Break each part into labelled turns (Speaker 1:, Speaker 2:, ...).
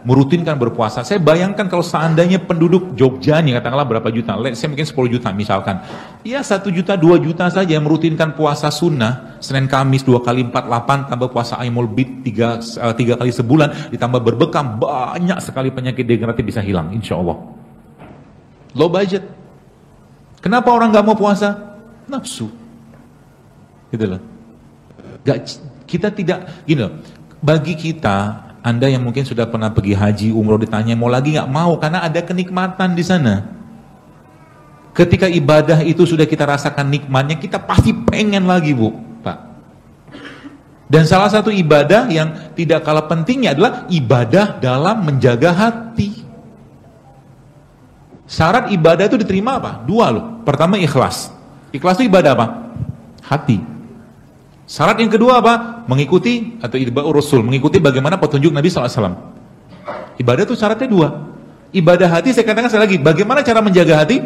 Speaker 1: merutinkan berpuasa. Saya bayangkan kalau seandainya penduduk Jogja nih, katakanlah berapa juta, saya mungkin 10 juta misalkan. Ya 1 juta, 2 juta saja yang merutinkan puasa sunnah, Senin Kamis 2 kali 4, 8, tambah puasa Aimul Bid 3 kali sebulan, ditambah berbekam, banyak sekali penyakit degeneratif bisa hilang, insya Allah. Low budget. Kenapa orang nggak mau puasa? Nafsu. Gitu loh. Kita tidak, gini loh, bagi kita, Anda yang mungkin sudah pernah pergi haji, umroh, ditanya mau lagi nggak mau, karena ada kenikmatan di sana. Ketika ibadah itu sudah kita rasakan nikmatnya, kita pasti pengen lagi, Bu, Pak. Dan salah satu ibadah yang tidak kalah pentingnya adalah ibadah dalam menjaga hati. Syarat ibadah itu diterima apa? 2 loh. Pertama ikhlas. Ikhlas itu ibadah apa? Hati. Syarat yang kedua apa? Mengikuti atau ittiba'ur rasul, mengikuti bagaimana petunjuk Nabi SAW. Ibadah itu syaratnya 2. Ibadah hati, saya katakan sekali lagi, bagaimana cara menjaga hati?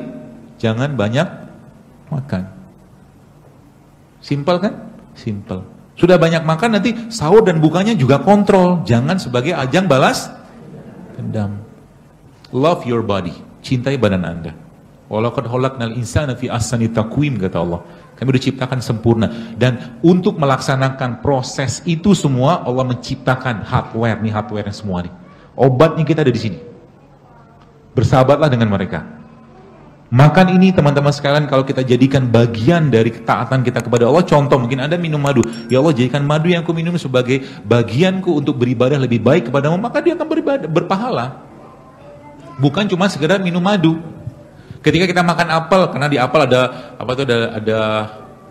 Speaker 1: Jangan banyak makan. Simpel kan? Simpel. Sudah banyak makan, nanti sahur dan bukanya juga kontrol. Jangan sebagai ajang balas dendam. Love your body. Cintai badan Anda. Walaqad khalaqnal insana fi ahsani taqwim, kata Allah. Kami diciptakan sempurna, dan untuk melaksanakan proses itu semua Allah menciptakan hardware yang semua nih. Obatnya kita ada di sini. Bersahabatlah dengan mereka. Makan ini teman-teman sekalian, kalau kita jadikan bagian dari ketaatan kita kepada Allah, contoh mungkin Anda minum madu, ya Allah jadikan madu yang aku minum sebagai bagianku untuk beribadah lebih baik kepadamu, maka dia akan berpahala. Bukan cuma sekedar minum madu. Ketika kita makan apel, karena di apel ada ada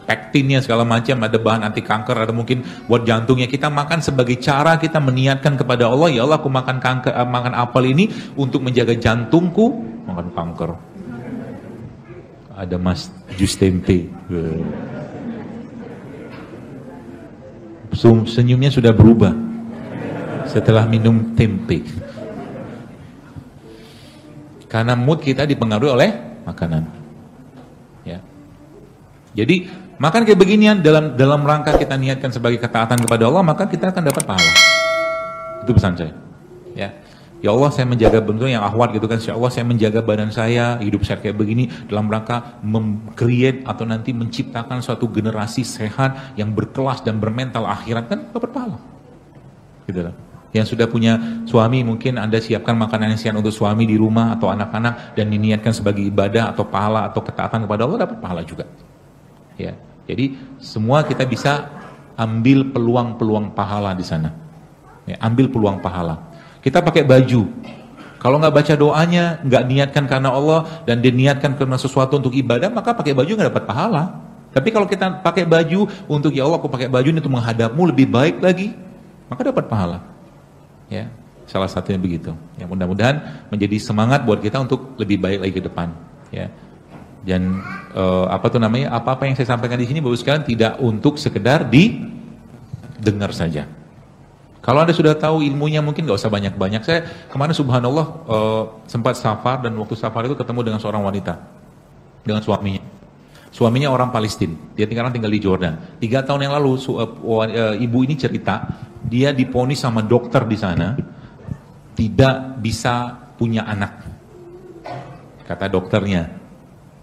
Speaker 1: pektinnya segala macam, ada bahan anti kanker, ada mungkin buat jantungnya. Kita makan sebagai cara kita meniatkan kepada Allah, ya Allah aku makan apel ini untuk menjaga jantungku, makan kanker. Ada mas jus tempe. Senyumnya sudah berubah setelah minum tempe. Karena mood kita dipengaruhi oleh makanan. Ya. Jadi makan kayak beginian dalam rangka kita niatkan sebagai ketaatan kepada Allah, maka kita akan dapat pahala. Itu pesan saya. Ya. Ya Allah saya menjaga bentuk yang ahwat gitu kan. Ya Allah saya menjaga badan saya, hidup saya kayak begini dalam rangka mem-create atau nanti menciptakan suatu generasi sehat yang berkelas dan bermental akhirat, kan dapat pahala. Gitu lah. Yang sudah punya suami, mungkin Anda siapkan makanan yang siap untuk suami di rumah atau anak-anak dan diniatkan sebagai ibadah atau pahala atau ketaatan kepada Allah, dapat pahala juga. Ya. Jadi semua kita bisa ambil peluang-peluang pahala di sana. Ya, ambil peluang pahala. Kita pakai baju. Kalau nggak baca doanya, nggak niatkan karena Allah dan diniatkan karena sesuatu untuk ibadah, maka pakai baju nggak dapat pahala. Tapi kalau kita pakai baju untuk ya Allah, aku pakai baju ini untuk menghadapmu lebih baik lagi, maka dapat pahala. Ya, salah satunya begitu. Ya, mudah-mudahan menjadi semangat buat kita untuk lebih baik lagi ke depan. Ya, dan apa-apa yang saya sampaikan di sini, bagus sekalian, tidak untuk sekedar didengar saja. Kalau Anda sudah tahu ilmunya, mungkin nggak usah banyak-banyak. Saya kemarin subhanallah sempat safar, dan waktu safar itu ketemu dengan seorang wanita, dengan suaminya. Suaminya orang Palestina, dia tinggal di Jordan. 3 tahun yang lalu ibu ini cerita, dia diponis sama dokter di sana tidak bisa punya anak, kata dokternya.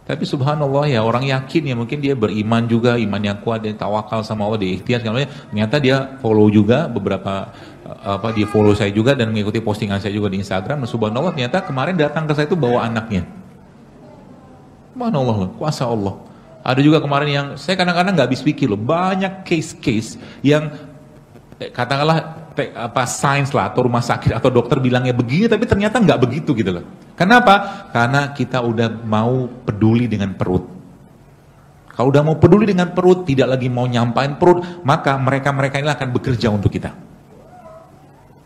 Speaker 1: Tapi subhanallah ya, orang yakin ya, mungkin dia beriman juga, iman yang kuat, dia tawakal sama Allah, dia ikhtiar segala macam. Ternyata dia follow juga beberapa dia follow saya juga dan mengikuti postingan saya juga di Instagram. Dan subhanallah ternyata kemarin datang ke saya itu bawa anaknya. Subhanallah, kuasa Allah. Ada juga kemarin yang saya kadang-kadang nggak habis pikir loh, banyak case-case yang katakanlah sains lah atau rumah sakit atau dokter bilangnya begini, tapi ternyata nggak begitu gitu loh. Kenapa? Karena kita udah mau peduli dengan perut. Kalau udah mau peduli dengan perut, tidak lagi mau nyampain perut, maka mereka ini akan bekerja untuk kita.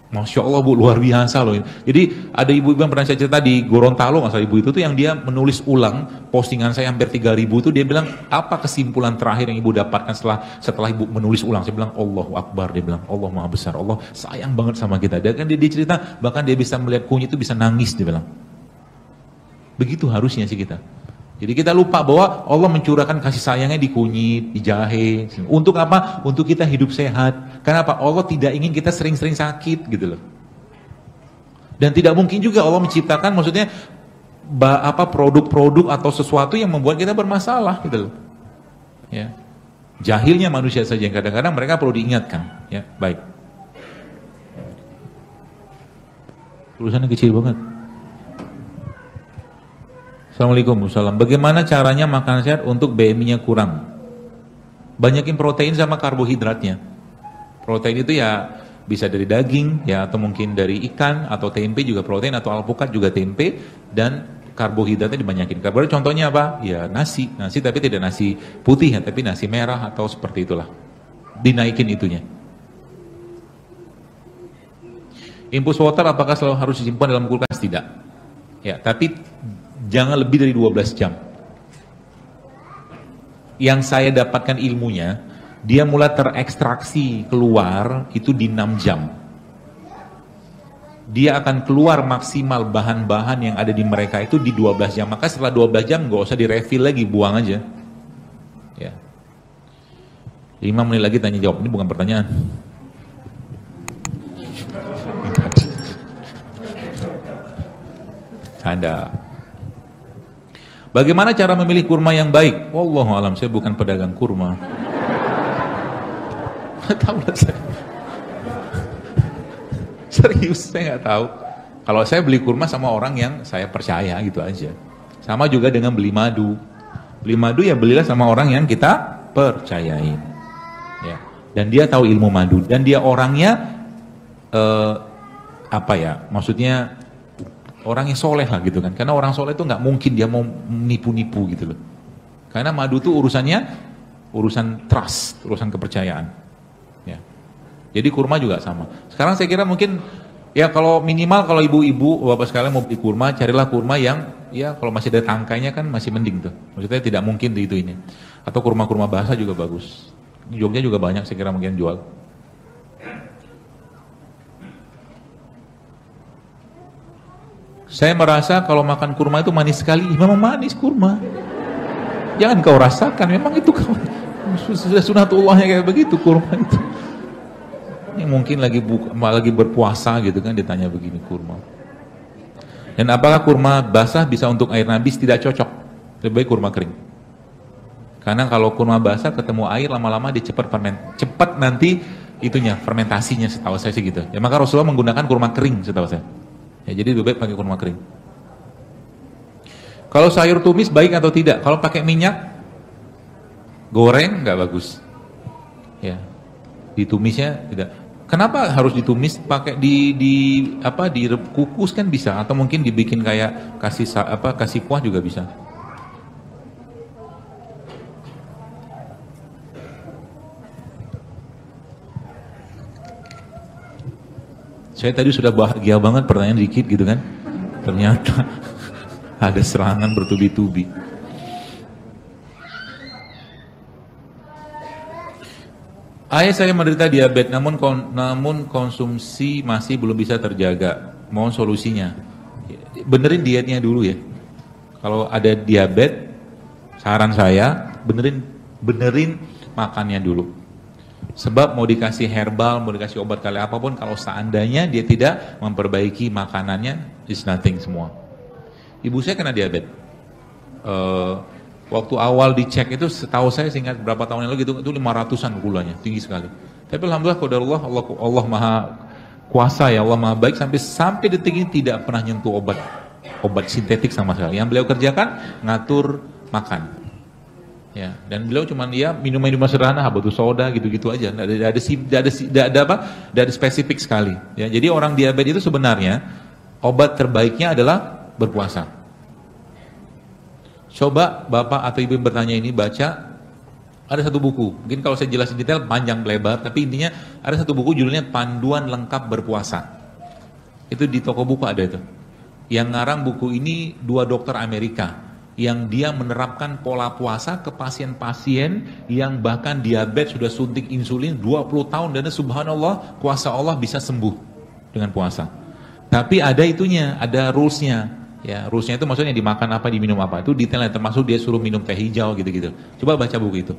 Speaker 1: Masya Allah Bu, luar biasa loh. Jadi ada ibu-ibu yang pernah saya cerita di Gorontalo, masa ibu itu tuh yang dia menulis ulang postingan saya hampir 3.000 itu, dia bilang apa kesimpulan terakhir yang ibu dapatkan setelah ibu menulis ulang. Saya bilang Allahu Akbar, dia bilang Allah Maha Besar, Allah sayang banget sama kita. Dan kan dia cerita bahkan dia bisa melihat kunyit itu bisa nangis, dia bilang. Begitu harusnya sih kita. Jadi kita lupa bahwa Allah mencurahkan kasih sayangnya di kunyit, di jahe. Untuk apa? Untuk kita hidup sehat. Kenapa? Allah tidak ingin kita sering-sering sakit gitu loh. Dan tidak mungkin juga Allah menciptakan maksudnya produk-produk atau sesuatu yang membuat kita bermasalah gitu loh. Ya. Jahilnya manusia saja yang kadang-kadang mereka perlu diingatkan, ya. Baik. Tulisannya kecil banget. Assalamualaikum warahmatullahi. Bagaimana caranya makan sehat untuk BMI-nya kurang? Banyakin protein sama karbohidratnya. Protein itu ya bisa dari daging, ya, atau mungkin dari ikan, atau tempe juga protein, atau alpukat juga tempe, dan karbohidratnya dibanyakin. Karbohidrat contohnya apa? Ya nasi tapi tidak nasi putih ya, tapi nasi merah atau seperti itulah. Dinaikin itunya. Infus water apakah selalu harus disimpan dalam kulkas? Tidak. Ya, tapi jangan lebih dari 12 jam. Yang saya dapatkan ilmunya, dia mulai terekstraksi keluar itu di 6 jam. Dia akan keluar maksimal bahan-bahan yang ada di mereka itu di 12 jam. Maka setelah 12 jam gak usah direfill lagi, buang aja. Ya. 5 menit lagi tanya jawab, ini bukan pertanyaan. Ada. Bagaimana cara memilih kurma yang baik? Wallahu alam, saya bukan pedagang kurma. Tahu lah saya. Serius, saya nggak tahu. Kalau saya beli kurma sama orang yang saya percaya gitu aja. Sama juga dengan beli madu. Beli madu ya belilah sama orang yang kita percayain. Ya. Dan dia tahu ilmu madu. Dan dia orangnya maksudnya orang yang soleh lah gitu kan. Karena orang soleh itu nggak mungkin dia mau nipu-nipu gitu loh. Karena madu itu urusannya urusan trust, urusan kepercayaan. Ya. Jadi kurma juga sama. Sekarang saya kira mungkin ya kalau minimal kalau ibu-ibu bapak sekalian mau beli kurma, carilah kurma yang ya kalau masih ada tangkainya kan masih mending tuh. Maksudnya tidak mungkin itu ini. Atau kurma-kurma basah juga bagus. Di Jogja juga banyak saya kira mungkin jual. Saya merasa kalau makan kurma itu manis sekali. Memang manis kurma. Jangan kau rasakan, memang itu sudah sunatullahnya kayak begitu kurma itu. Yang mungkin lagi berpuasa gitu kan ditanya begini kurma. Dan apakah kurma basah bisa untuk air nabis? Tidak cocok. Lebih baik kurma kering. Karena kalau kurma basah ketemu air lama-lama dia cepat nanti itunya fermentasinya setahu saya sih gitu. Ya maka Rasulullah menggunakan kurma kering setahu saya. Ya, jadi lebih baik pakai kurma kering. Kalau sayur tumis baik atau tidak? Kalau pakai minyak goreng nggak bagus. Ya, ditumisnya tidak. Kenapa harus ditumis? Pakai dikukus kan bisa, atau mungkin dibikin kayak kasih kuah juga bisa. Saya tadi sudah bahagia banget pertanyaan dikit gitu kan. Ternyata ada serangan bertubi-tubi. Ayah saya menderita diabetes namun konsumsi masih belum bisa terjaga. Mohon solusinya. Benerin dietnya dulu ya. Kalau ada diabetes, saran saya benerin makannya dulu. Sebab mau dikasih herbal, mau dikasih obat kali apapun, kalau seandainya dia tidak memperbaiki makanannya, is nothing semua. Ibu saya kena diabetes. Waktu awal dicek itu setahu saya seingat berapa tahun yang lalu gitu, itu 500-an gulanya, tinggi sekali. Tapi alhamdulillah qadarullah Allah Maha kuasa ya, Allah Maha baik sampai detik ini tidak pernah nyentuh obat sintetik sama sekali. Yang beliau kerjakan ngatur makan. Ya, dan beliau cuman dia minum-minum sederhana, habatus soda gitu-gitu aja, tidak ada spesifik sekali. Ya, jadi orang diabetes itu sebenarnya obat terbaiknya adalah berpuasa. Coba bapak atau ibu yang bertanya ini baca, ada satu buku. Mungkin kalau saya jelasin detail panjang lebar, tapi intinya ada satu buku judulnya Panduan Lengkap Berpuasa. Itu di toko buku ada itu. Yang ngarang buku ini 2 dokter Amerika. Yang dia menerapkan pola puasa ke pasien-pasien yang bahkan diabetes sudah suntik insulin 20 tahun dan subhanallah kuasa Allah bisa sembuh dengan puasa. Tapi ada itunya, ada rulesnya. Ya, rulesnya itu maksudnya dimakan apa, diminum apa. Itu detailnya termasuk dia suruh minum teh hijau gitu-gitu. Coba baca buku itu.